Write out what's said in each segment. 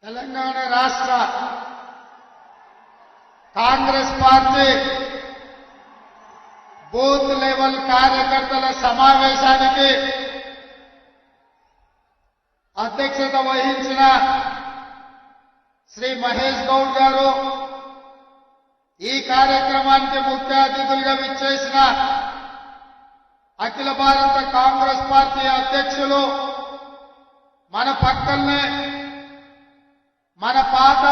తెలంగాణ రాష్ట్ర Congress party booth level కార్యకర్తల సమావేశానికి అధ్యక్షత వహించిన శ్రీ మహేష్ గౌడ్ గారు, ఈ కార్యక్రమానికి ముఖ్య అతిథులుగా విచ్చేసిన అఖిల భారత కాంగ్రెస్ పార్టీ అధ్యక్షులు, మన పక్కనే మన పాత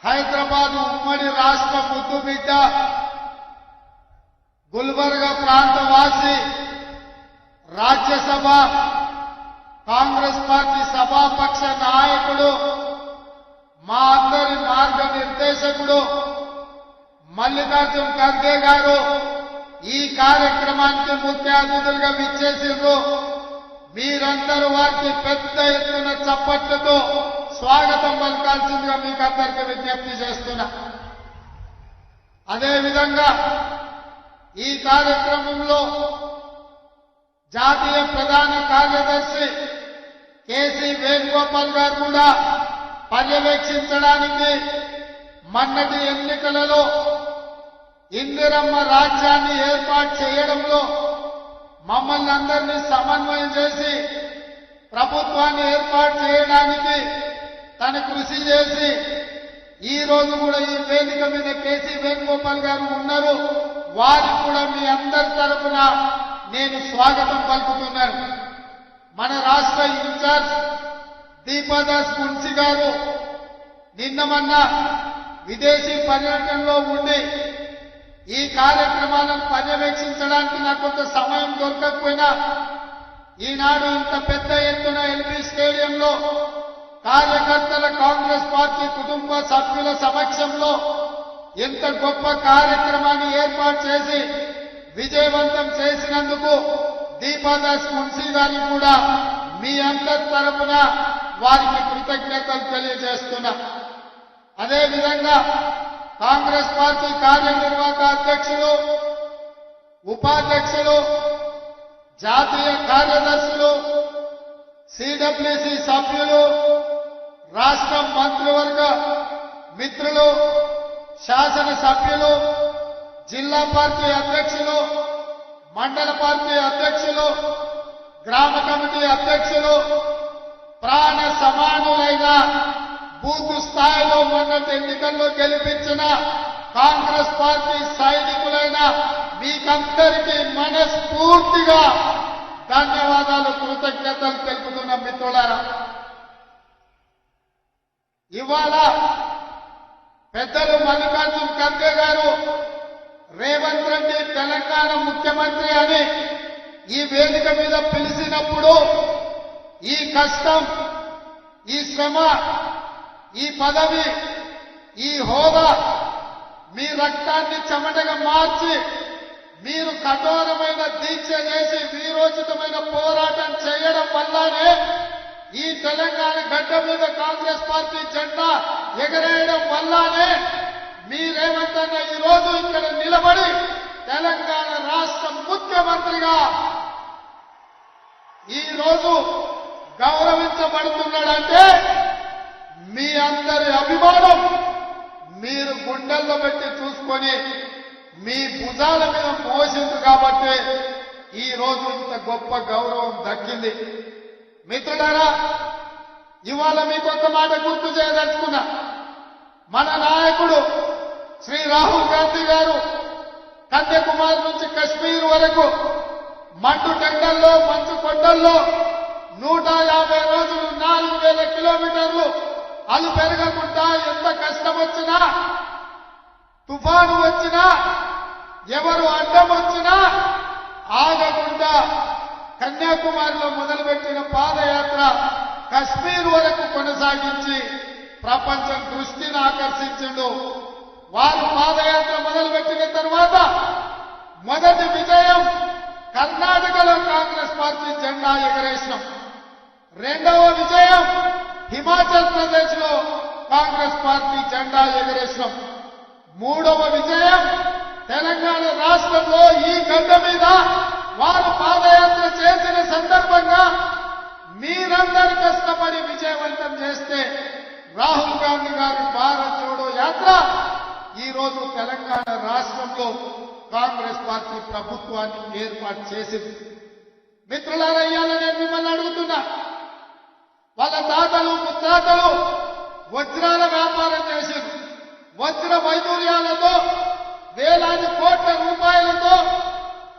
హైదరాబాద్ ఉమ్మడి రాష్ట్ర ముద్దుబిడ్డ, గుల్బర్గా ప్రాంతవాసి, రాజ్యసభ కాంగ్రెస్ పార్టీ సభాపక్ష నాయకుడు, మా అందరి మార్గనిర్దేశకుడు మల్లికార్జున్ ఖర్గే గారు ఈ కార్యక్రమానికి ముఖ్య అతిథులుగా విచ్చేసిండ్రు. మీరందరూ వారికి పెద్ద ఎత్తున చప్పట్లతో స్వాగతం పలకాల్సిందిగా మీకు అందరికీ విజ్ఞప్తి చేస్తున్నా. అదేవిధంగా ఈ కార్యక్రమంలో జాతీయ ప్రధాన కార్యదర్శి కేసీ వేణుగోపాల్ గారు కూడా పర్యవేక్షించడానికి మొన్నటి ఎన్నికలలో ఇందిరమ్మ రాజ్యాన్ని ఏర్పాటు చేయడంలో మమ్మల్ని అందరినీ సమన్వయం చేసి ప్రభుత్వాన్ని ఏర్పాటు చేయడానికి తన కృషి చేసి ఈ రోజు కూడా ఈ వేదిక మీద కేసీ వేణుగోపాల్ గారు ఉన్నారు. వారికి కూడా మీ అందరి తరఫున నేను స్వాగతం పలుకుతున్నాను. మన రాష్ట్ర ఇన్ఛార్జ్ దీపాదాస్ మున్షి గారు నిన్న మొన్న విదేశీ పర్యటనలో ఉండి ఈ కార్యక్రమాలను పర్యవేక్షించడానికి నాకు కొంత సమయం దొరకకపోయినా ఈనాడు ఇంత పెద్ద ఎత్తున ఎల్బీ స్టేడియంలో కార్యకర్తల కాంగ్రెస్ పార్టీ కుటుంబ సభ్యుల సమక్షంలో ఎంత గొప్ప కార్యక్రమాన్ని ఏర్పాటు చేసి విజయవంతం చేసినందుకు దీపాదాస్ మున్షి గారికి కూడా మీ అందరి తరఫున వారికి కృతజ్ఞతలు తెలియజేస్తున్నా. అదేవిధంగా కాంగ్రెస్ పార్టీ కార్యనిర్వాహక అధ్యక్షులు, ఉపాధ్యక్షులు, జాతీయ కార్యదర్శులు, సిడబ్ల్యూసి సభ్యులు, రాష్ట్ర మంత్రివర్గ మిత్రులు, శాసన సభ్యులు, జిల్లా పార్టీ అధ్యక్షులు, మండల పార్టీ అధ్యక్షులు, గ్రామ కమిటీ అధ్యక్షులు, ప్రాణ సమానులైన బూత్ స్థాయిలో మొన్నటి ఎన్నికల్లో గెలిపించిన కాంగ్రెస్ పార్టీ సైనికులైన మీకందరికీ మనస్ఫూర్తిగా ధన్యవాదాలు, కృతజ్ఞతలు తెలుపుతున్న మిత్రులారా, ఇవాళ పెద్దలు మల్లికార్జున్ ఖర్గే గారు రేవంత్ రెడ్డి తెలంగాణ ముఖ్యమంత్రి అని ఈ వేదిక మీద పిలిచినప్పుడు ఈ కష్టం, ఈ శ్రమ, ఈ పదవి, ఈ హోదా మీ రక్తాన్ని చెమటగా మార్చి మీరు కఠోరమైన దీక్ష చేసి వీరోచితమైన పోరాటం చేయడం వల్లనే ఈ తెలంగాణ గడ్డ మీద కాంగ్రెస్ పార్టీ జెండా ఎగరేయడం వల్లనే మీరేమంతన్న ఈ రోజు ఇక్కడ నిలబడి తెలంగాణ రాష్ట్ర ముఖ్యమంత్రిగా ఈ రోజు గౌరవించబడుతున్నాడంటే మీ అందరి అభిమానం మీరు గుండెల్లో పెట్టి చూసుకొని మీ భుజాల మీద మోసింది కాబట్టి ఈ రోజు ఇంత గొప్ప గౌరవం దక్కింది. మిత్రులారా, ఇవాళ మీకు ఒక మాట గుర్తు చేయదలుచుకున్నా. మన నాయకుడు శ్రీ రాహుల్ గాంధీ గారు కన్యాకుమారి నుంచి కశ్మీర్ వరకు మండు టెండల్లో, మంచు కొండల్లో 150 రోజులు 4000 కిలోమీటర్లు అలు పెరగకుండా ఎంత కష్టం వచ్చినా, తుఫాను వచ్చినా, ఎవరు అడ్డం వచ్చినా ఆగకుండా కన్యాకుమారిలో మొదలుపెట్టిన పాదయాత్ర కశ్మీర్ వరకు కొనసాగించి ప్రపంచం దృష్టిని ఆకర్షించిండు. వారు పాదయాత్ర మొదలుపెట్టిన తర్వాత మొదటి విజయం కర్ణాటకలో కాంగ్రెస్ పార్టీ జెండా ఎగరేసినాం. రెండవ విజయం హిమాచల్ ప్రదేశ్ లో కాంగ్రెస్ పార్టీ జెండా ఎగరేసినాం. మూడవ విజయం తెలంగాణ రాష్ట్రంలో ఈ గడ్డ మీద వారు పాదయాత్ర చేసిన సందర్భంగా మీరందరూ కష్టపడి విజయవంతం చేస్తే రాహుల్ గాంధీ గారి భారత్ జోడో యాత్ర ఈ రోజు తెలంగాణ రాష్ట్రంలో కాంగ్రెస్ పార్టీ ప్రభుత్వాన్ని ఏర్పాటు చేసింది. మిత్రులారా, ఇయ్యాల నేను మిమ్మల్ని అడుగుతున్నా, వాళ్ళ తాతలు ముత్తాతలు వజ్రాల వ్యాపారం చేసింది. వజ్ర వైదూర్యాలతో వేలాది కోట్ల రూపాయలతో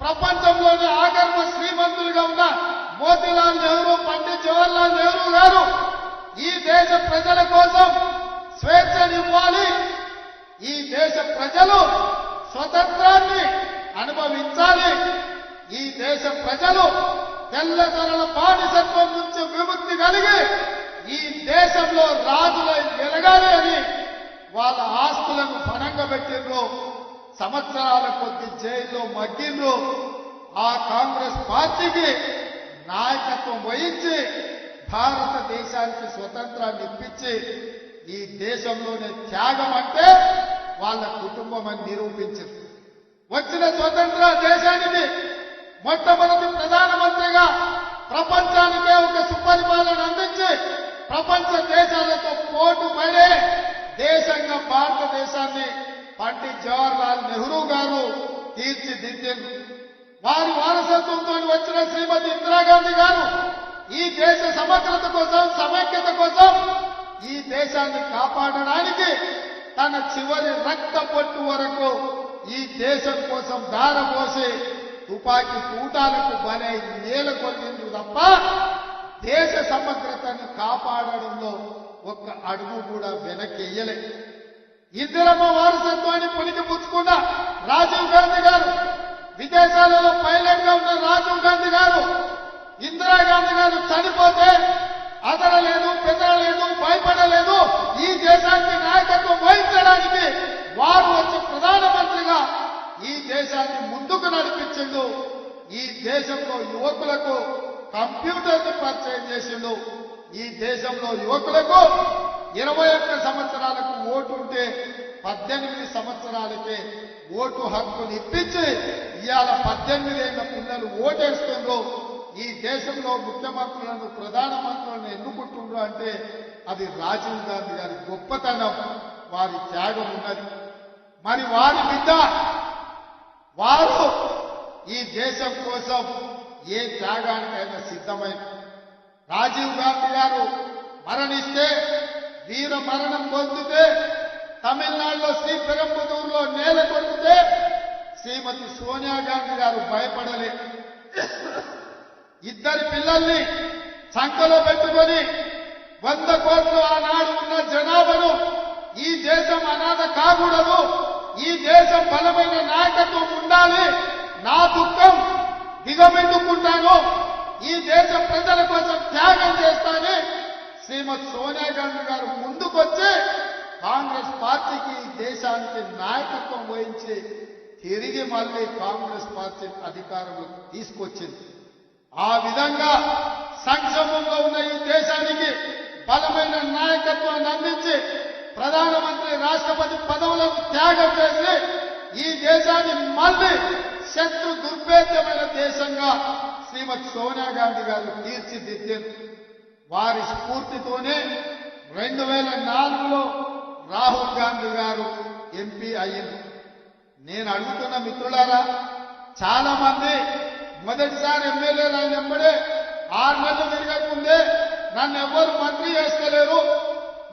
ప్రపంచంలోని ఆగర్భ శ్రీమంతులుగా ఉన్న మోతీలాల్ నెహ్రూ, పండిత్ జవహర్లాల్ నెహ్రూ గారు ఈ దేశ ప్రజల కోసం స్వేచ్ఛనివ్వాలి, ఈ దేశ ప్రజలు స్వతంత్రాన్ని అనుభవించాలి, ఈ దేశ ప్రజలు తెల్లదొరల బానిసత్వం నుంచి విముక్తి కలిగి ఈ దేశంలో రాజులై ఎదగాలి అని వాళ్ళ ఆస్తులను పణంగా పెట్టిండ్రు. సంవత్సరాల కొద్ది జైల్లో మగ్గిండ్రు. ఆ కాంగ్రెస్ పార్టీకి నాయకత్వం వహించి భారతదేశానికి స్వతంత్రాన్ని ఇప్పించి ఈ దేశంలోనే త్యాగం అంటే వాళ్ళ కుటుంబం అని నిరూపించింది. వచ్చిన స్వతంత్ర దేశానికి మొట్టమొదటి ప్రధానమంత్రిగా ప్రపంచానికే ఒక సుపరిపాలన అందించి ప్రపంచ దేశాలతో పోటు పడే దేశంగా భారతదేశాన్ని పండిత్ జవహర్లాల్ నెహ్రూ గారు తీర్చిదిద్దారు. వారి వారసత్వంతో వచ్చిన శ్రీమతి ఇందిరాగాంధీ గారు ఈ దేశ సమగ్రత కోసం, సమైక్యత కోసం, ఈ దేశాన్ని కాపాడడానికి తన చివరి రక్త పొట్టు వరకు ఈ దేశం కోసం ధారపోసి తుపాకీ తూటాలకు బలై నేలకొల్లింది తప్ప దేశ సమగ్రతను కాపాడడంలో ఒక్క అడుగు కూడా వెనక్కి వెయ్యలే. ఇందిరమ్మ వారసత్వాన్ని పునికి పుచ్చుకున్న రాజీవ్ గాంధీ గారు, విదేశాలలో పైలట్ గా ఉన్న రాజీవ్ గాంధీ గారు, ఇందిరాగాంధీ గారు చనిపోతే అదరలేదు, బెదరలేదు, భయపడలేదు. ఈ దేశానికి నాయకత్వం వహించడానికి వారు వచ్చి ప్రధానమంత్రిగా ఈ దేశాన్ని ముందుకు నడిపించిండు. ఈ దేశంలో యువకులకు కంప్యూటర్ని పరిచయం చేసిండు. ఈ దేశంలో యువకులకు 21 సంవత్సరాలకు ఓటు ఉంటే 18 సంవత్సరాలకే ఓటు హక్కుని ఇప్పించి ఇవాళ 18 ఏళ్ల పిల్లలు ఓటేస్తుండ్రు. ఈ దేశంలో ముఖ్యమంత్రులను, ప్రధానమంత్రులను ఎన్నుకుంటుండ్రు అంటే అది రాజీవ్ గాంధీ గారి గొప్పతనం, వారి త్యాగం ఉన్నది. మరి వారి బిడ్డ వారు ఈ దేశం కోసం ఏ త్యాగానికైనా సిద్ధమైన రాజీవ్ గాంధీ గారు మరణిస్తే, వీర మరణం పొందితే, తమిళనాడులో శ్రీపెరంబదూరులో నేల కొడితే శ్రీమతి సోనియా గాంధీ గారు భయపడలే. ఇద్దరి పిల్లల్ని సంకలో పెట్టుకొని 100 కోట్లు ఆనాడు ఉన్న జనాభాను ఈ దేశం అనాథ కాకూడదు, ఈ దేశం బలమైన నాయకత్వం ఉండాలి, నా దుఃఖం దిగబెట్టుకుంటాను, ఈ దేశ ప్రజల కోసం త్యాగం చేస్తానని శ్రీమతి సోనియా గాంధీ గారు ముందుకొచ్చి కాంగ్రెస్ పార్టీకి ఈ దేశానికి నాయకత్వం వహించి తిరిగి మళ్ళీ కాంగ్రెస్ పార్టీ అధికారంలోకి తీసుకొచ్చింది. ఆ విధంగా సంక్షోభంలో ఉన్న ఈ దేశానికి బలమైన నాయకత్వాన్ని అందించి ప్రధానమంత్రి, రాష్ట్రపతి పదవులకు త్యాగం చేసి ఈ దేశాన్ని మళ్ళీ శత్రు దుర్భేద్యమైన దేశంగా శ్రీమతి సోనియా గాంధీ గారు తీర్చిదిద్దారు. వారి స్ఫూర్తితోనే 2004లో రాహుల్ గాంధీ గారు ఎంపీ అయ్యింది. నేను అడుగుతున్న మిత్రులారా, చాలా మంది మొదటిసారి ఎమ్మెల్యేలు అయినప్పుడే 6 నెలలు తిరగకముందే నన్ను ఎవ్వరు మంత్రి చేస్తలేరు,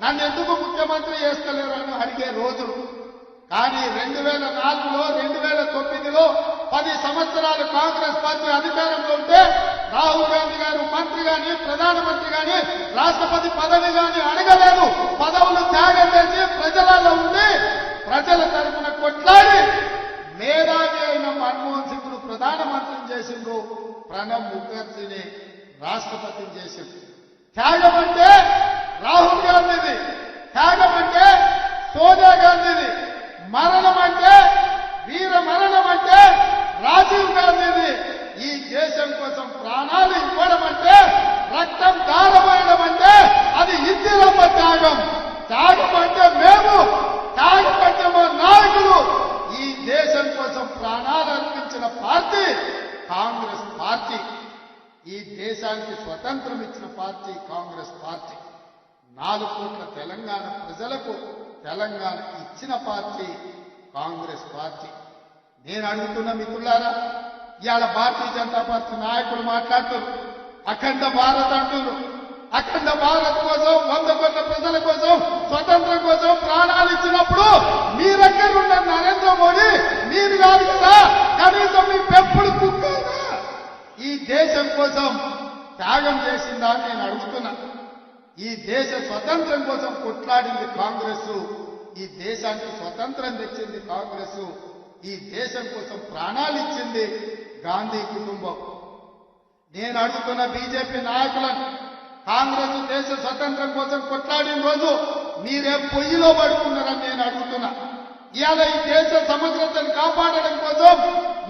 నన్ను ఎందుకు ముఖ్యమంత్రి చేస్తలేరు అని అడిగే రోజులు. కానీ 2004లో 2009లో 10 సంవత్సరాలు కాంగ్రెస్ పార్టీ అధికారంలో ఉంటే రాహుల్ గాంధీ గారు మంత్రి గాని, ప్రధానమంత్రి గాని, రాష్ట్రపతి పదవి గాని అడగలేదు. పదవులు త్యాగం చేసి ప్రజలలో ఉండి ప్రజల తరఫున కొట్లాడి మేధావి అయిన మన్మోహన్ సింగ్ ను ప్రధానమంత్రిని చేసిండ్రు, ప్రణబ్ ముఖర్జీని రాష్ట్రపతిని చేసిండ్రు. త్యాగం అంటే రాహుల్ గాంధీది, త్యాగం అంటే సోనియా గాంధీది, మరణం అంటే, వీర మరణం అంటే రాజీవ్ గాంధీది. ఈ దేశం కోసం ప్రాణాలు ఇవ్వడం అంటే, రక్తం దారపోయడం అంటే అది ఇందిరమ్మ త్యాగం. త్యాగం అంటే మేము, త్యాగం అంటే మా నాయకులు. ఈ దేశం కోసం ప్రాణాలు అర్పించిన పార్టీ కాంగ్రెస్ పార్టీ. ఈ దేశానికి స్వతంత్రం ఇచ్చిన పార్టీ కాంగ్రెస్ పార్టీ. 4 కోట్ల తెలంగాణ ప్రజలకు తెలంగాణ ఇచ్చిన పార్టీ కాంగ్రెస్ పార్టీ. నేను అడుగుతున్న మిత్రులారా, ఇవాళ భారతీయ జనతా పార్టీ నాయకులు మాట్లాడుతున్నారు, అఖండ భారత్ అంటున్నారు. అఖండ భారత్ కోసం 100 కోట్ల ప్రజల కోసం స్వతంత్రం కోసం ప్రాణాలు ఇచ్చినప్పుడు మీ దగ్గర ఉన్న నరేంద్ర మోడీ మీరు కాదు కదా, కనీసం మీ పెంపుడు కుక్కైనా ఈ దేశం కోసం త్యాగం చేసిందా అని నేను అడుగుతున్నా. ఈ దేశ స్వతంత్రం కోసం కొట్లాడింది కాంగ్రెస్, ఈ దేశానికి స్వతంత్రం తెచ్చింది కాంగ్రెస్, ఈ దేశం కోసం ప్రాణాలు ఇచ్చింది గాంధీ కుటుంబం. నేను అడుగుతున్న బీజేపీ నాయకులను, కాంగ్రెస్ దేశ స్వతంత్రం కోసం కొట్లాడిన రోజు మీరే పొయ్యిలో పడుకున్నారని నేను అడుగుతున్నా. ఇవాళ ఈ దేశ సమగ్రతను కాపాడడం కోసం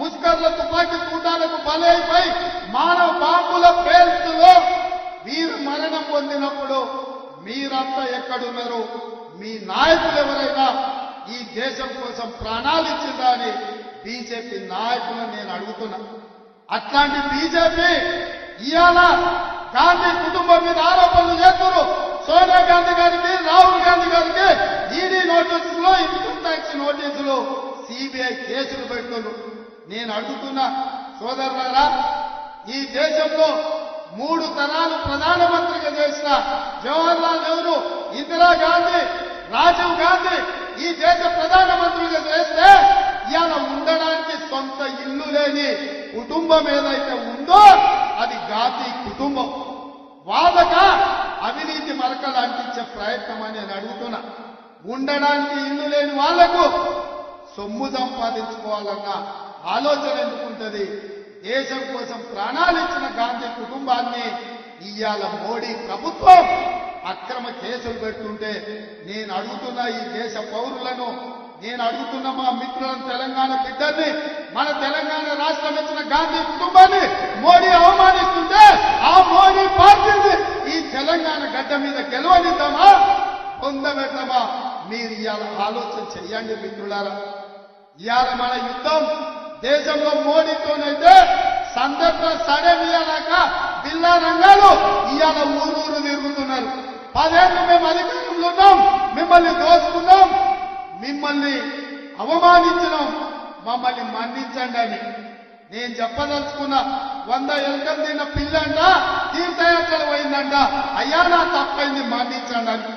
ముస్కర్ల తుపాకీ కూటాలకు బలైపోయి మానవ బాంబుల పేల్చులో వీరు మరణం పొందినప్పుడు మీరంతా ఎక్కడున్నారు? మీ నాయకులు ఎవరైనా ఈ దేశం కోసం ప్రాణాలు ఇచ్చిందా అని బీజేపీ నాయకులను నేను అడుగుతున్నా. అట్లాంటి బీజేపీ ఇవాళ గాంధీ కుటుంబం మీద ఆరోపణలు చేస్తున్నారు. సోనియా గాంధీ గారికి, రాహుల్ గాంధీ గారికి ఈడీ నోటీసులు, ఇన్కమ్ ట్యాక్స్ నోటీసులు, సిబిఐ కేసులు పెడుతున్నారు. నేను అడుగుతున్నా సోదరులారా, ఈ దేశంలో 3 తరాలు ప్రధానమంత్రిగా చేసిన జవహర్లాల్ నెహ్రూ, ఇందిరాగాంధీ, రాజీవ్ గాంధీ ఈ దేశ ప్రధానమంత్రిగా చేస్తే ఇవాళ ఉండడానికి సొంత ఇల్లు లేని కుటుంబం ఏదైతే ఉందో అది గాంధీ కుటుంబం. వాళ్ళక అవినీతి మరకలు అంటించే ప్రయత్నం అని నేను అడుగుతున్నా. ఉండడానికి ఇల్లు లేని వాళ్లకు సొమ్ము సంపాదించుకోవాలన్న ఆలోచన ఎందుకుంటది? దేశం కోసం ప్రాణాలు ఇచ్చిన గాంధీ కుటుంబాన్ని ఇవాళ మోడీ ప్రభుత్వం అక్రమ కేసులు పెడుతుంటే నేను అడుగుతున్న ఈ దేశ పౌరులను, నేను అడుగుతున్న మా మిత్రులను, తెలంగాణ బిడ్డల్ని, మన తెలంగాణ రాష్ట్రం ఇచ్చిన గాంధీ కుటుంబాన్ని మోడీ అవమానిస్తుంటే ఆ మోడీ పార్టీని ఈ తెలంగాణ గడ్డ మీద గెలవనిద్దామా, పొందబెడదామా? మీరు ఇవాళ ఆలోచన చెయ్యండి మిత్రులారా. ఇవాళ మన యుద్ధం దేశంలో మోడీతోనైతే సందర్భ సడమియాక బిల్లా రంగాలు ఇవాళ ఊరూరు తిరుగుతున్నారు. 10 ఏళ్ళు మేము అధికారంలో ఉన్నాం, మిమ్మల్ని దోచుకున్నాం, మిమ్మల్ని అవమానించినాం, మమ్మల్ని మన్నించండి అని నేను చెప్పదలుచుకున్నా. 100 ఎలుకలు తిన్న పిల్లంట తీర్థయాత్రలు పోయిందంట, అయ్యా నా తప్పైంది మన్నించండి అని.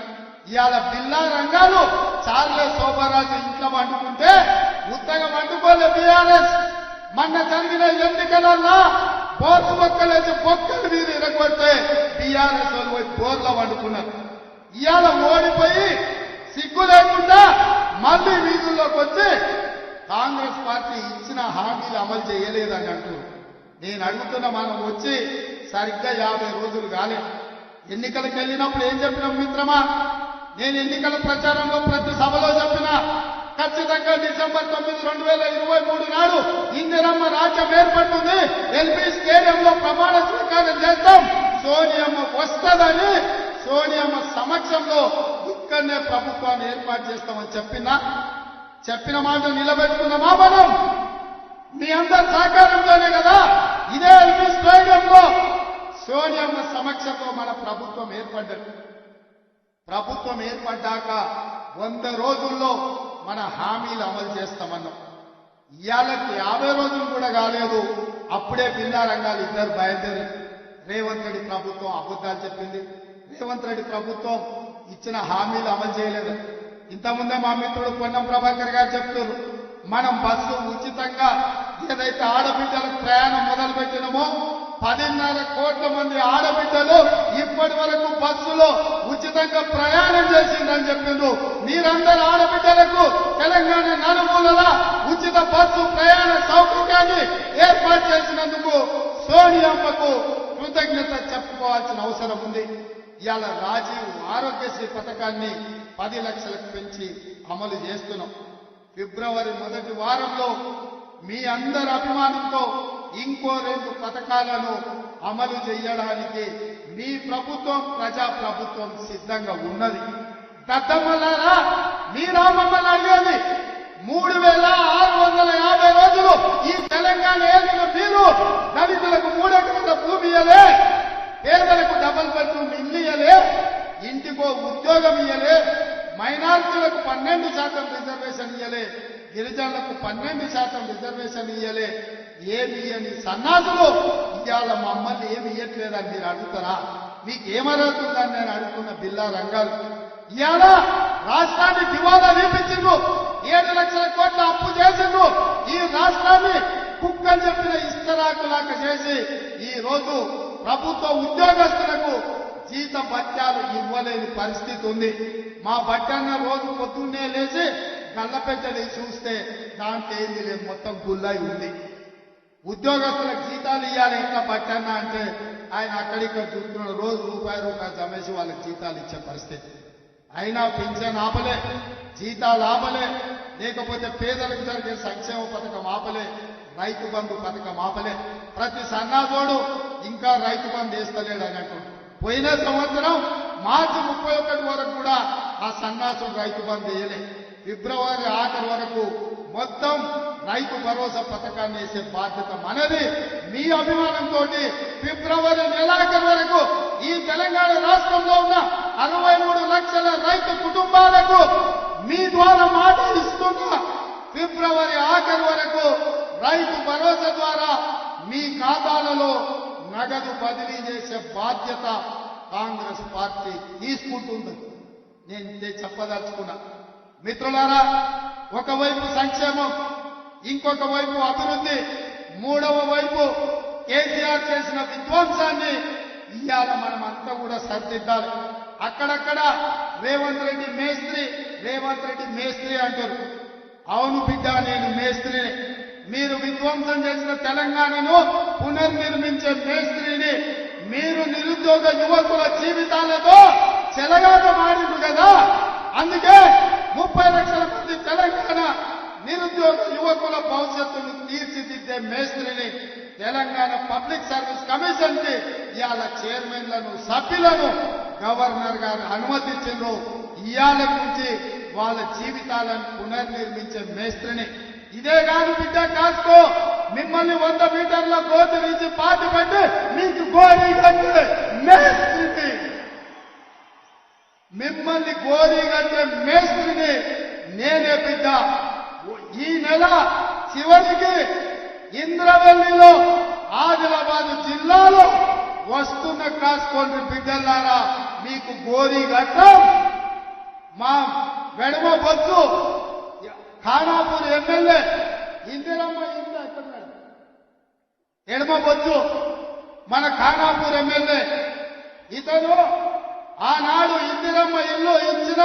ఇవాళ బిల్లా రంగాలు చార్లే శోభరాజు ఇంట్లో వండుకుంటే ఉత్తగా వండుకోలే బీఆర్ఎస్. మొన్న జరిగిన ఎన్నికలన్నా బోర్లు బొక్కలేసి బొక్కలు మీరు ఇరగొట్టే బీఆర్ఎస్ వాళ్ళు పోయి బోర్లో వండుకున్నారు. ఇవాళ ఓడిపోయి సిగ్గు లేకుండా మళ్లీ వీధుల్లోకి వచ్చి కాంగ్రెస్ పార్టీ ఇచ్చిన హామీలు అమలు చేయలేదని అంటూ నేను అడుగుతున్నా. మనం వచ్చి సరిగ్గా 50 రోజులు కాలేదు. ఎన్నికలకు వెళ్ళినప్పుడు ఏం చెప్పినాం మిత్రమా? నేను ఎన్నికల ప్రచారంలో ప్రతి సభలో చెప్పినా, ఖచ్చితంగా డిసెంబర్ 9, 2023 నాడు ఇందిరమ్మ రాజ్యం ఏర్పడుతుంది, ఎల్బీ స్టేడియంలో ప్రమాణ స్వీకారం చేస్తాం, సోనియమ్మ వస్తుందని, సోనియమ్మ సమక్షంలో ఇక్కడనే ప్రభుత్వాన్ని ఏర్పాటు చేస్తామని చెప్పిన మాట నిలబెట్టుకున్నామా మనం? మీ అందరి సహకారంతోనే కదా ఇదే ఎల్బీ స్టేడియంలో సోనియమ్మ సమక్షంలో మన ప్రభుత్వం ఏర్పడ్డది. ప్రభుత్వం ఏర్పడ్డాక 100 రోజుల్లో మన హామీలు అమలు చేస్తామన్నాం. ఇవాళకి 50 రోజులు కూడా కాలేదు, అప్పుడే బిల్లా రంగాలు ఇద్దరు బయలుదేరి. రేవంత్ రెడ్డి ప్రభుత్వం అబద్ధాలు చెప్పింది, రేవంత్ రెడ్డి ప్రభుత్వం ఇచ్చిన హామీలు అమలు చేయలేదు. ఇంతకుముందే మా మిత్రుడు పొన్నం ప్రభాకర్ గారు చెప్తున్నారు, మనం బస్సు ఉచితంగా ఏదైతే ఆడబిడ్డలకు ప్రయాణం మొదలు పెట్టినామో 10.5 కోట్ల మంది ఆడబిడ్డలు ఇప్పటి వరకు బస్సులో ఉచితంగా ప్రయాణం చేసిందని చెప్పిండ్రు. మీరందరూ ఆడబిడ్డలకు తెలంగాణ నలుమూలల ఉచిత బస్సు ప్రయాణ సౌకర్యాన్ని ఏర్పాటు చేసినందుకు సోనియమ్మకు కృతజ్ఞత చెప్పుకోవాల్సిన అవసరం ఉంది. ఇవాళ రాజీవ్ ఆరోగ్యశ్రీ పథకాన్ని 10 లక్షలకు పెంచి అమలు చేస్తున్నాం. ఫిబ్రవరి మొదటి వారంలో మీ అందరి అభిమానంతో ఇంకో 2 పథకాలను అమలు చేయడానికి మీ ప్రభుత్వం, ప్రజా ప్రభుత్వం సిద్ధంగా ఉన్నది. దద్దమ్మలారా, మీరా మమ్మల్ని అడిగేది 3650 రోజులు ఈ తెలంగాణ ఏలిన మీరు దళితులకు 3 ఎకరాల భూమి ఇయ్యలే, పేదలకు డబుల్ బెడ్రూమ్ ఇల్లు ఇయ్యలే, ఇంటికో ఉద్యోగం ఇయ్యలే, మైనారిటీలకు 12% రిజర్వేషన్ ఇయ్యలే, గిరిజనులకు 12% రిజర్వేషన్ ఇయ్యలే. ఏమి ఇయ్యని సన్నాసులు ఇవాళ మమ్మల్ని ఏమి ఇయ్యట్లేదని మీరు అడుగుతారా? మీకు ఏమరుగుతుందని నేను అడుగుతున్న బిల్లా రంగాలు. ఇవాళ రాష్ట్రాన్ని దివాలా తీపించిండ్రు, 7 లక్షల కోట్ల అప్పు చేసిండ్రు. ఈ రాష్ట్రాన్ని కుక్కని చెప్పిన ఇస్తరాకులాగా చేసి ఈ రోజు ప్రభుత్వ ఉద్యోగస్తులకు జీత భత్యాలు ఇవ్వలేని పరిస్థితి ఉంది. మా బట్టన్న రోజు పొద్దున్నే లేచి గల్లపెట్టని చూస్తే దాంట్లో ఏంది లేదు, మొత్తం గుల్లై ఉంది. ఉద్యోగస్తులకు జీతాలు ఇవ్వాలి ఎట్లా బట్టన్న అంటే ఆయన అక్కడిక్కడ చూస్తున్నాడు, రోజు రూపాయి జమేసి వాళ్ళకి జీతాలు ఇచ్చే పరిస్థితి. అయినా పింఛన్ ఆపలే, జీతాలు ఆపలే, లేకపోతే పేదలకు జరిగే సంక్షేమ పథకం ఆపలే, రైతు బంధు పథకం ఆపలే. ప్రతి సన్నాజోడు ఇంకా రైతు బంధు వేస్తలేడు అన్నట్టు. పోయిన సంవత్సరం మార్చి 31 వరకు కూడా ఆ సన్నాసుడు రైతు బంధు వేయలే. ఫిబ్రవరి ఆఖరి వరకు మొత్తం రైతు భరోసా పథకాన్ని వేసే బాధ్యత మనది. మీ అభిమానంతో ఫిబ్రవరి నెలాఖరు వరకు ఈ తెలంగాణ రాష్ట్రంలో ఉన్న 63 లక్షల రైతు కుటుంబాలకు మీ ద్వారా మాట ఇస్తున్నా. ఫిబ్రవరి ఆఖరి వరకు రైతు భరోసా ద్వారా మీ ఖాతాలలో నగదు బదిలీ చేసే బాధ్యత కాంగ్రెస్ పార్టీ తీసుకుంటుంది. నేను ఇదే చెప్పదలుచుకున్నా. మిత్రులారా, ఒకవైపు సంక్షేమం, ఇంకొక వైపు అభివృద్ధి, మూడవ వైపు కేసీఆర్ చేసిన విధ్వంసాన్ని ఇవాళ మనం అంతా కూడా సరిదిద్దాలి. అక్కడక్కడ రేవంత్ రెడ్డి మేస్త్రి అంటారు. అవును బిడ్డ, నేను మేస్త్రిని. మీరు విధ్వంసం చేసిన తెలంగాణను పునర్నిర్మించే మేస్త్రిని. మీరు నిరుద్యోగ యువకుల జీవితాలతో చెలగాట మాడింది కదా, అందుకే 30 లక్షల మంది తెలంగాణ నిరుద్యోగ యువకుల భవిష్యత్తును తీర్చిదిద్దే మేస్త్రిని తెలంగాణ పబ్లిక్ సర్వీస్ కమిషన్ కి ఇవాళ చైర్మన్లను, సభ్యులను గవర్నర్ గారు అనుమతించారు. ఇవాళ నుంచి వాళ్ళ జీవితాలను పునర్నిర్మించే మేస్త్రిని. ఇదే కాదు బిడ్డ, కాసుకో, మిమ్మల్ని 100 మీటర్ల గోతి నుంచి పాతి పెట్టి మీకు గోరీ కట్టే మేస్త్రిని, మిమ్మల్ని గోరీ కట్టే మేస్త్రిని నేనే బిడ్డ. ఈ నెల చివరికి ఇంద్రవెల్లిలో, ఆదిలాబాద్ జిల్లాలో వస్తున్న కాసుకోండి బిడ్డలారా, మీకు గోరీ కట్టం. మా వెడమ బొత్తు ఖానాపూర్ ఎమ్మెల్యే ఇందిరమ్మ ఇల్లు ఎక్కడున్నాడు? ఎడమ బొత్తు మన ఖానాపూర్ ఎమ్మెల్యే. ఇతను ఆనాడు ఇందిరమ్మ ఇల్లు ఇచ్చిన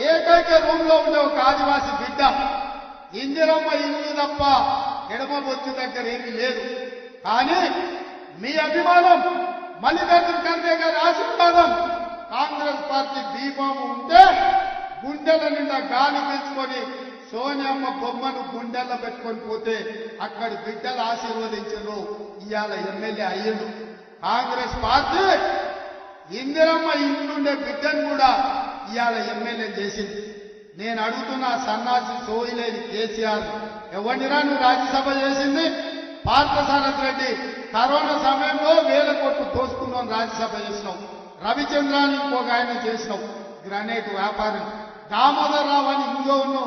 ఏకైక రూమ్ లో ఉండే ఒక ఆదివాసి బిడ్డ. ఇందిరమ్మ ఇల్లు తప్ప ఎడమ బొత్తు దగ్గర ఏమీ లేదు. కానీ మీ అభిమానం, మల్లికార్జున ఖర్గే గారి ఆశీర్వాదం, కాంగ్రెస్ పార్టీ దీపం ఉంటే గుండెల నిండా గాలి పీల్చుకొని సోనియమ్మ బొమ్మను గుండెల్లో పెట్టుకొని పోతే అక్కడి బిడ్డలు ఆశీర్వదించారు. ఇవాళ ఎమ్మెల్యే అయ్యిండు. కాంగ్రెస్ పార్టీ ఇందిరమ్మ ఇంట్లుండే బిడ్డను కూడా ఇవాళ ఎమ్మెల్యే చేసింది. నేను అడుగుతున్న సన్నాసి సోయిలేని కేసీఆర్, ఎవరినిరా నువ్వు రాజ్యసభ చేసింది? పార్థసారథి రెడ్డి కరోనా సమయంలో 1000 కోట్లు దోసుకున్నాం, రాజ్యసభ చేసినావు. రవిచంద్రాన్ని ఇంకొక ఆయన చేసినావు, గ్రానైట్ వ్యాపారం. దామోదర్ రావు అని ఇంకోను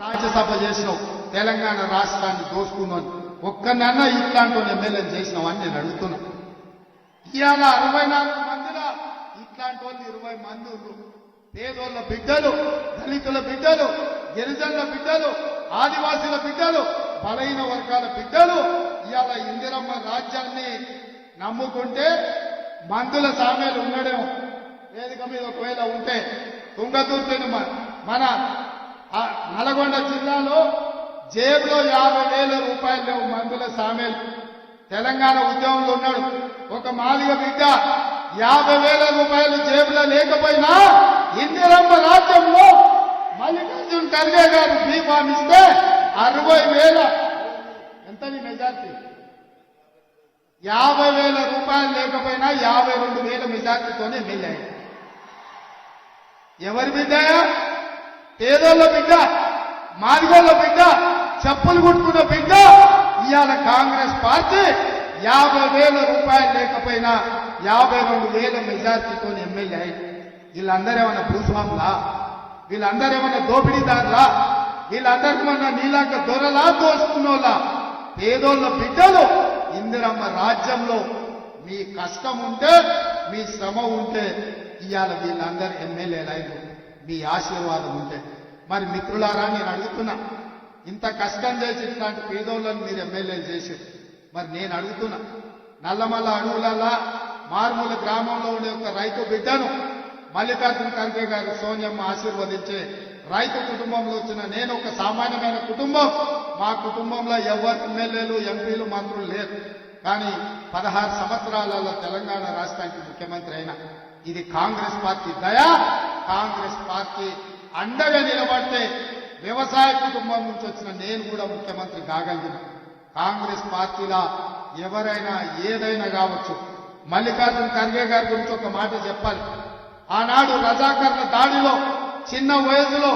రాజ్యసభ చేసినావు, తెలంగాణ రాష్ట్రాన్ని దోసుకున్నాను. ఒక్కనన్నా ఇట్లాంటి ఎమ్మెల్యే చేసినావు అని నేను అడుగుతున్నా. ఇవాళ 64 మందిలో ఇట్లాంటి వాళ్ళు 20 మంది ఉన్నారు. పేదోళ్ళ బిడ్డలు, దళితుల బిడ్డలు, గిరిజనుల బిడ్డలు, ఆదివాసీల బిడ్డలు, బలహీన వర్గాల బిడ్డలు ఇవాళ ఇందిరమ్మ రాజ్యాన్ని నమ్ముకుంటే మందుల సామేలు ఉండడేమో వేదిక మీద ఒకవేళ ఉంటే. తుంగతుర్తిని మన నల్గొండ జిల్లాలో జేబులో 50,000 రూపాయలు లేవు మందుల సామేలు. తెలంగాణ ఉద్యమంలో ఉన్నాడు ఒక మాదిగ బిడ్డ, 50,000 రూపాయలు జేబులో లేకపోయినా ఇందిరమ్మ రాజ్యంలో మల్లికార్జున ఖర్గే గారు బీఫామ్ ఇస్తే 60,000 ఎంతని మెజార్టీ, 50,000 రూపాయలు లేకపోయినా 52,000 మెజార్టీతోనే ఎమ్మెల్యే. ఎవరి బిడ్డ? పేదోళ్ళ బిడ్డ, మాదిగోళ్ళ బిడ్డ, చెప్పులు కుట్టుకున్న బిడ్డ. ఇవాళ కాంగ్రెస్ పార్టీ 50,000 రూపాయలు లేకపోయినా 52,000 మెజార్టీతో ఎమ్మెల్యే అయింది. వీళ్ళందరూ ఏమన్నా భూస్వాములా? వీళ్ళందరూ ఏమన్నా దోపిడీదారులా? వీళ్ళందరికీ ఏమన్నా నీలాక దొరలా దోచుకున్నోళ్ళ? పేదోళ్ళ బిడ్డలు ఇందిరమ్మ రాజ్యంలో మీ కష్టం ఉంటే, మీ శ్రమ ఉంటే ఇవాళ వీళ్ళందరూ ఎమ్మెల్యేలైన మీ ఆశీర్వాదం ఉంటే. మరి మిత్రులారా, నేను అడుగుతున్నా, ఇంత కష్టం చేసి ఇట్లాంటి పేదోళ్ళని మీరు ఎమ్మెల్యేలు చేసి, మరి నేను అడుగుతున్నా, నల్లమల్ల అడవులల్లా మారుమూల గ్రామంలో ఉండే ఒక రైతు బిడ్డను మల్లికార్జున ఖర్గే గారు సోనియమ్మ ఆశీర్వదించే రైతు కుటుంబంలో వచ్చిన నేను ఒక సామాన్యమైన కుటుంబం. మా కుటుంబంలో ఎవరు ఎమ్మెల్యేలు, ఎంపీలు, మంత్రులు లేరు. కానీ 16 సంవత్సరాలలో తెలంగాణ రాష్ట్రానికి ముఖ్యమంత్రి అయినా ఇది కాంగ్రెస్ పార్టీ దయ. కాంగ్రెస్ పార్టీ అండగా నిలబడితే వ్యవసాయ కుటుంబం నుంచి వచ్చిన నేను కూడా ముఖ్యమంత్రి కాగలిగిన. కాంగ్రెస్ పార్టీలా ఎవరైనా ఏదైనా కావచ్చు. మల్లికార్జున ఖర్గే గారి గురించి ఒక మాట చెప్పాలి. ఆనాడు రజాకర్ల దాడిలో చిన్న వయసులో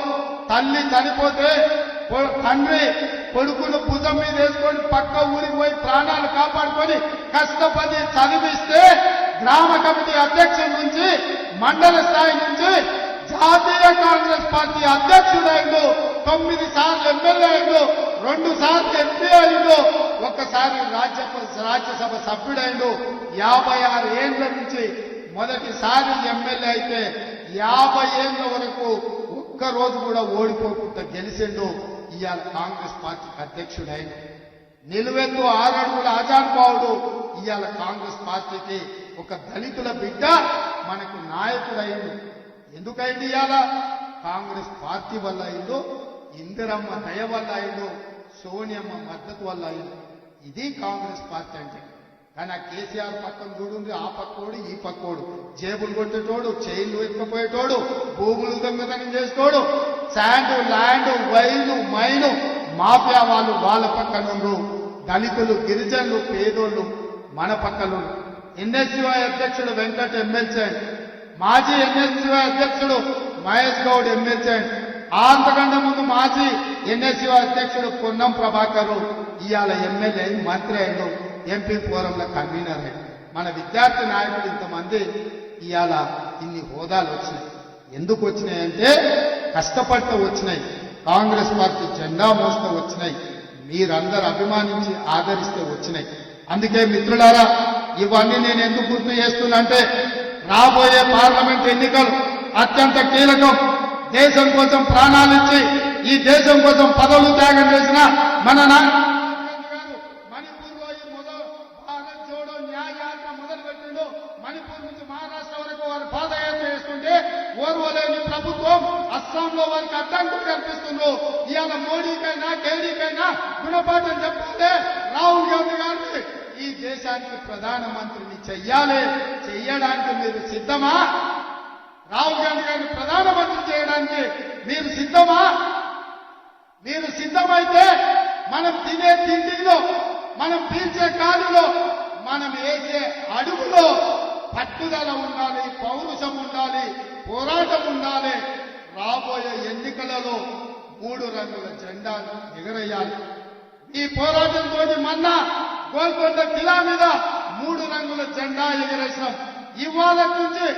తల్లి చనిపోతే తండ్రి కొడుకును భుజం మీద వేసుకొని పక్క ఊరికి పోయి ప్రాణాలు కాపాడుకొని కష్టపడి చదివిస్తే గ్రామ కమిటీ అధ్యక్షుడి నుంచి మండల స్థాయి నుంచి జాతీయ కాంగ్రెస్ పార్టీ అధ్యక్షుడైండు, 9 సార్లు ఎమ్మెల్యే అయిండు, 2 సార్లు ఎంపీ అయిండు, ఒక్కసారి రాజ్యసభ సభ్యుడైండు. 56 ఏళ్ల నుంచి మొదటిసారి ఎమ్మెల్యే అయితే 50 ఏళ్ల వరకు ఒక్కరోజు కూడా ఓడిపోకుండా గెలిచిండు. ఇవాళ కాంగ్రెస్ పార్టీకి అధ్యక్షుడైన నిలువెత్తు 6 అడుగుల ఆజానుభావుడు ఇవాళ కాంగ్రెస్ పార్టీకి ఒక దళితుల బిడ్డ మనకు నాయకుడైండు. ఎందుకైంది? ఇవాళ కాంగ్రెస్ పార్టీ వల్ల అయిందో, ఇందిరమ్మ దయ వల్ల అయిందో, సోనియమ్మ మద్దతు వల్ల అయిందో. ఇది కాంగ్రెస్ పార్టీ అంటే. కానీ ఆ కేసీఆర్ పక్కన చూడుంది, ఆ పక్కోడు ఈ పక్కోడు, జేబులు కొట్టేటోడు, చైన్లు ఎత్తుకపోయేటోడు, భూములు దొంగతనం చేసేటోడు, sand land wine mine mafia వాళ్ళు వాళ్ళ పక్కనుండ్రు, దళితులు గిరిజనులు పేదోళ్ళు మన పక్కలు. ఎన్ఎస్యుఐ అధ్యక్షుడు వెంకట ఎమ్మెల్సీ, మాజీ ఎన్ఎస్యుఐ అధ్యక్షుడు మహేష్ గౌడ్ ఎమ్మెల్సీ, అంతకంటే ముందు మాజీ ఎన్ఎస్యుఐ అధ్యక్షుడు పొన్నం ప్రభాకర్ ఇవాళ ఎమ్మెల్యే మంత్రి అయిండు, ఎంపీ ఫోరంలో కన్వీనర్ అయ్యి. మన విద్యార్థి నాయకులు ఇంతమంది ఇవాళ ఇన్ని హోదాలు వచ్చినాయి. ఎందుకు వచ్చినాయంటే కష్టపడితే వచ్చినాయి, కాంగ్రెస్ పార్టీ జెండా మోస్తూ వచ్చినాయి, మీరందరూ అభిమానించి ఆదరిస్తే వచ్చినాయి. అందుకే మిత్రులారా, ఇవన్నీ నేను ఎందుకు గుర్తు చేస్తున్నా అంటే రాబోయే పార్లమెంట్ ఎన్నికలు అత్యంత కీలకం. దేశం కోసం ప్రాణాలు ఇచ్చి ఈ దేశం కోసం పదవులు త్యాగం చేసిన మన మణిపూర్లో ఈ భారత్ జోడో న్యాయ యాత్ర మొదలుపెట్టిండు. మణిపూర్ నుంచి మహారాష్ట్ర వరకు వారు పాదయాత్ర చేస్తుంటే ఓర్వలేని ప్రభుత్వం అస్సాంలో వారికి అడ్డంకులు కల్పిస్తుండ్రు. ఇవాళ మోడీకైనా కేడీకైనా గుణపాఠం చెప్పాలి. రాహుల్ గాంధీ గారిని ఈ దేశానికి ప్రధానమంత్రిని చెయ్యడానికి మీరు సిద్ధమా? రాహుల్ గాంధీ గారిని ప్రధానమంత్రి చేయడానికి మీరు సిద్ధమా? మీరు సిద్ధమైతే మనం తినే తిండిలో, మనం పీల్చే గాలిలో, మనం వేసే అడుగులో పట్టుదల ఉండాలి, పౌరుషం ఉండాలి, పోరాటం ఉండాలి. రాబోయే ఎన్నికలలో 3 రంగుల జెండాను ఎగరేయాలి. ఈ పోరాటంతో మొన్న గోల్కొండ కిలా మీద 3 రంగుల జెండా ఎగరేసాం. ఇవాళ నుంచి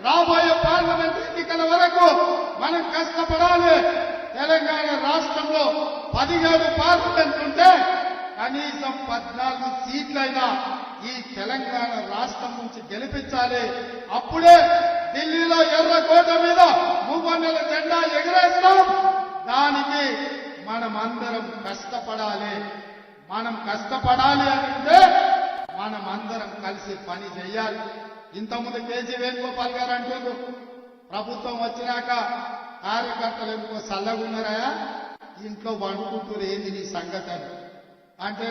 రాబోయే పార్లమెంట్ ఎన్నికల వరకు మనం కష్టపడాలి. తెలంగాణ రాష్ట్రంలో 17 పార్లమెంట్ ఉంటే కనీసం 14 సీట్లైనా ఈ తెలంగాణ రాష్ట్రం నుంచి గెలిపించాలి. అప్పుడే ఢిల్లీలో ఎర్రకోట మీద 3 జెండా ఎగరేస్తాం. దానికి మనమందరం కష్టపడాలి. మనం కష్టపడాలి అంటే మనమందరం కలిసి పని చేయాలి. ఇంతకుముందు కేజీ వేణుగోపాల్ గారు అంటున్నారు, ప్రభుత్వం వచ్చినాక కార్యకర్తలు ఎందుకో చల్లగున్నారా, ఇంట్లో వండుకుంటూరు, ఏంది నీ సంగతి అంటే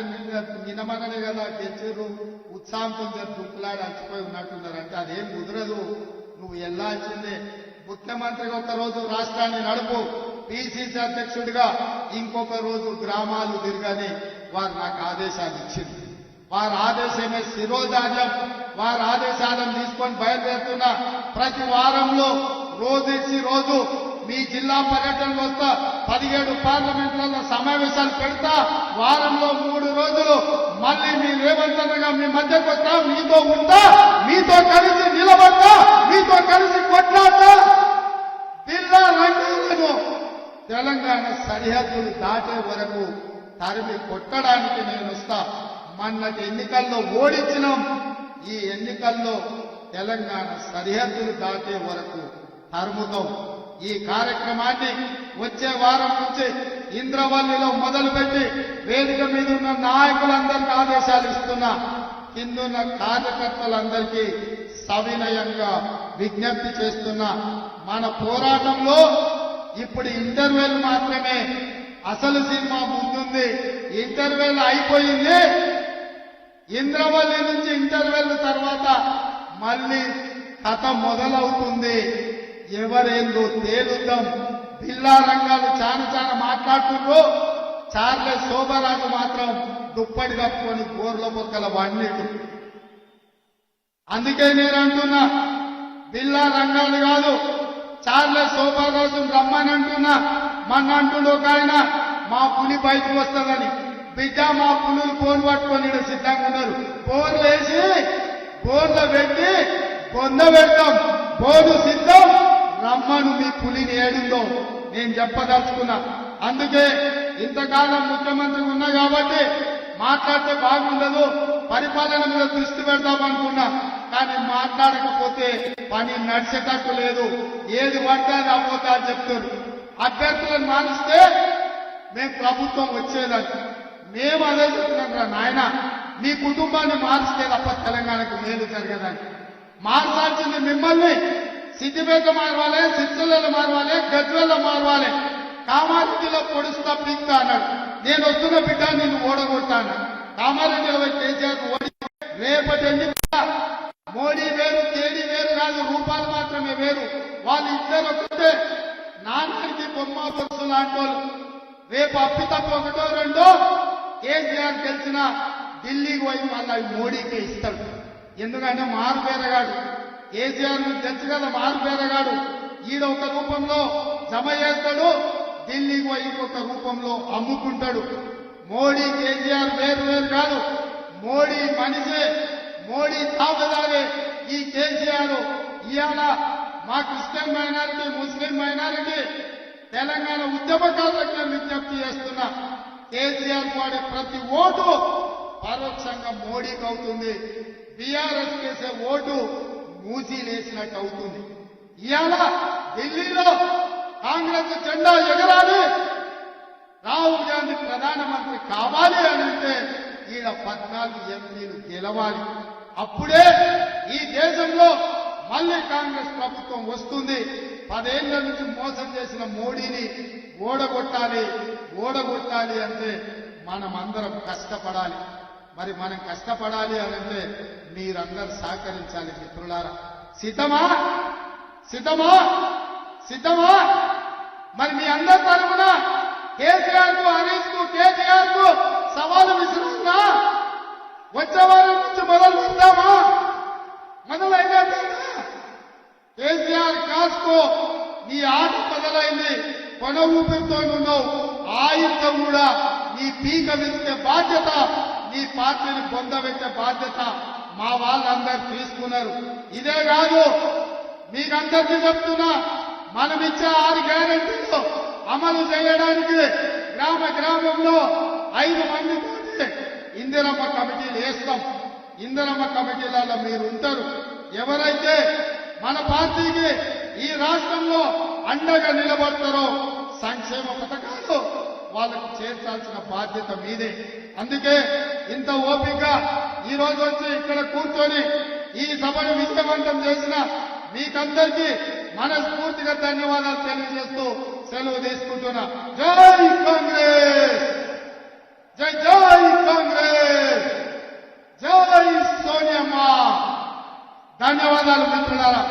నిన్నమననే కదా గెలిచారు, ఉత్సాహంతో దుక్కులాడి అలసిపోయి ఉన్నట్టున్నారు. అంటే అదేం కుదరదు, నువ్వు వెళ్లాల్సిందే. ముఖ్యమంత్రిగా ఒక రోజు రాష్ట్రాన్ని నడుపు, పిసిసి అధ్యక్షుడిగా ఇంకొక రోజు గ్రామాలు తిరగని వారు నాకు ఆదేశాలు ఇచ్చింది. వారి ఆదేశమే శిరోధార్యం. వారి ఆదేశాలను తీసుకొని బయలుదేరుతున్నా. ప్రతి వారంలో రోజు ఇచ్చి రోజు మీ జిల్లా పర్యటనలు వస్తా, 17 పార్లమెంట్లలో సమావేశాలు పెడతా, వారంలో 3 రోజులు మళ్ళీ మీ రేవంత్ అన్నగా మీ మధ్యకు వస్తా, మీతో ఉంటా, మీతో కలిసి నిలబడతా, మీతో కలిసి కొట్లాడతా. బిల్లా రంగాలను తెలంగాణ సరిహద్దులు దాటే వరకు తరిమి కొట్టడానికి నేను వస్తా. మొన్నటి ఎన్నికల్లో ఓడించినాం, ఈ ఎన్నికల్లో తెలంగాణ సరిహద్దులు దాటే వరకు తరుముతాం. ఈ కార్యక్రమాన్ని వచ్చే వారం నుంచి ఇంద్రవల్లిలో మొదలుపెట్టి వేదిక మీద ఉన్న నాయకులందరికీ ఆదేశాలు ఇస్తున్నా. కిందున్న కార్యకర్తలందరికీ సవినయంగా విజ్ఞప్తి చేస్తున్నా. మన పోరాటంలో ఇప్పుడు ఇంటర్వెల్ మాత్రమే, అసలు సినిమా ముందుంది. ఇంటర్వెల్ అయిపోయింది. ఇంద్రవల్లి నుంచి ఇంటర్వెల్ తర్వాత మళ్ళీ కథ మొదలవుతుంది. ఎవరేందో తేలుద్దాం. బిల్లా రంగాలు చాలా మాట్లాడుతుండ్రు. చార్లెస్ శోభరాజు మాత్రం దుప్పటి కప్పుకొని గోర్ల బొక్కల వండిటు. అందుకే నేను అంటున్నా, బిల్లా రంగాలు కాదు, చార్లెస్ శోభరాజు రమ్మని అంటున్నా. మొన్న అంటుండు ఒక ఆయన, మా పులి బయటకు వస్తుందని. బిడ్డ, మా పులులు ఫోన్ పట్టుకొని సిద్ధంగా ఉన్నారు. ఫోన్లు వేసి ఫోన్లో పెట్టి పొంద పెడతాం. ఫోను సిద్ధం, రమ్మను మీ పులిని ఏడుందో నేను చెప్పదలుచుకున్నా. అందుకే ఇంతకాలం ముఖ్యమంత్రి ఉన్నా కాబట్టి మాట్లాడితే బాగుండదు, పరిపాలన మీద దృష్టి పెడతామనుకున్నా. కానీ మాట్లాడకపోతే పని నడిచేటట్టు లేదు. ఏది పడితే అది అవ్వతా అని చెప్తారు. అభ్యర్థులను మారిస్తే మేము ప్రభుత్వం వచ్చేదని మేము అదే చెప్తున్నాం రా నాయన. మీ కుటుంబాన్ని మారిస్తే తప్ప తెలంగాణకు మేలు జరగదని. మార్చాల్సింది మిమ్మల్ని. సిద్దిపేట మారవాలి, సిరిసిల్లలో మారవాలి, గజ్వేల్లో మారవాలి. కామారెడ్డిలో పొడుస్తా పీక్తా అన్నాడు. నేను వస్తున్న బిడ్డ నిన్ను ఓడగొట్టాను. కామారెడ్డిలో కేసీఆర్ ఓడి రేపటి ఎన్నిక మోడీ వేరు, కేడీ వేరు కాదు, రూపాలు మాత్రమే వేరు. వాళ్ళు ఇద్దరు ఒకటే. నాన్నకి బొమ్మ బొత్సు లాంటి వాళ్ళు. రేపు అప్పితప్పు ఒకటో రెండో కేసీఆర్ గెలిచిన ఢిల్లీకి పోయి మళ్ళీ మోడీకే ఇస్తాడు. ఎందుకంటే మారుపేరగాడు. కేసీఆర్ తెలుసు కదా, మారుపేరగాడు. ఈడ ఒక రూపంలో జమ చేస్తాడు, ఢిల్లీకి పోయి ఇంకొక రూపంలో అమ్ముకుంటాడు. మోడీ కేసీఆర్ వేరు వేరు కాదు. మోడీ మనిషే, మోడీ తాబేదారే. ఈ కేసీఆర్ ఇవాళ మా క్రిస్టియన్ మైనారిటీ, ముస్లిం మైనారిటీ, తెలంగాణ ఉద్యమకారులకు నేను విజ్ఞప్తి చేస్తున్నా. కేసీఆర్ వాడే ప్రతి ఓటు పరోక్షంగా మోడీకి అవుతుంది. బీఆర్ఎస్ కేసే ఓటు మూసీలేసినట్టు అవుతుంది. ఇవాళ ఢిల్లీలో కాంగ్రెస్ జెండా ఎగరాలి, రాహుల్ గాంధీ ప్రధానమంత్రి కావాలి అని అంటే ఈడ 14 ఎంపీలు గెలవాలి. అప్పుడే ఈ దేశంలో మళ్ళీ కాంగ్రెస్ ప్రభుత్వం వస్తుంది. 10 ఏళ్ల నుంచి మోసం చేసిన మోడీని ఓడగొట్టాలి అంటే మనమందరం కష్టపడాలి. మరి మనం కష్టపడాలి అనంటే మీరందరూ సహకరించాలి. మిత్రులారా, సిద్ధమా? మరి మీ అందరి తరఫున కేసీఆర్ కు, హరీష్ కు, కేసీఆర్ కు సవాలు విసురుతున్నా. వచ్చే వారం నుంచి మొదలు పెడతామా? మొదలైందా? కేసీఆర్ కాస్కో నీ ఆట మొదలైంది. కొన ఊపిరితో ఉన్నావు. ఆయుధం కూడా నీ పీక విసికే బాధ్యత, నీ పార్టీని పొందబెట్టే బాధ్యత మా వాళ్ళందరూ తీసుకున్నారు. ఇదే కాదు, మీకందరికీ చెప్తున్నా, మనమిచ్చే 6 గ్యారెంటీలు అమలు చేయడానికి గ్రామంలో 5 మందితో ఇందిరమ్మ కమిటీలు వేస్తాం. ఇందిరమ్మ కమిటీలలో మీరు ఉంటారు. ఎవరైతే మన పార్టీకి ఈ రాష్ట్రంలో అండగా నిలబడతారో సంక్షేమ పథకాలు వాళ్ళకు చేర్చాల్సిన బాధ్యత మీదే. అందుకే ఇంత ఓపిక ఈ రోజు వచ్చి ఇక్కడ కూర్చొని ఈ సభను విజయవంతం చేసిన మీకందరికీ మనస్ఫూర్తిగా ధన్యవాదాలు తెలియజేస్తూ సెలవు తీసుకుంటున్నా. జై కాంగ్రెస్, జై కాంగ్రెస్, జై సోనియమ్మ. ధన్యవాదాలు మిత్రులారా.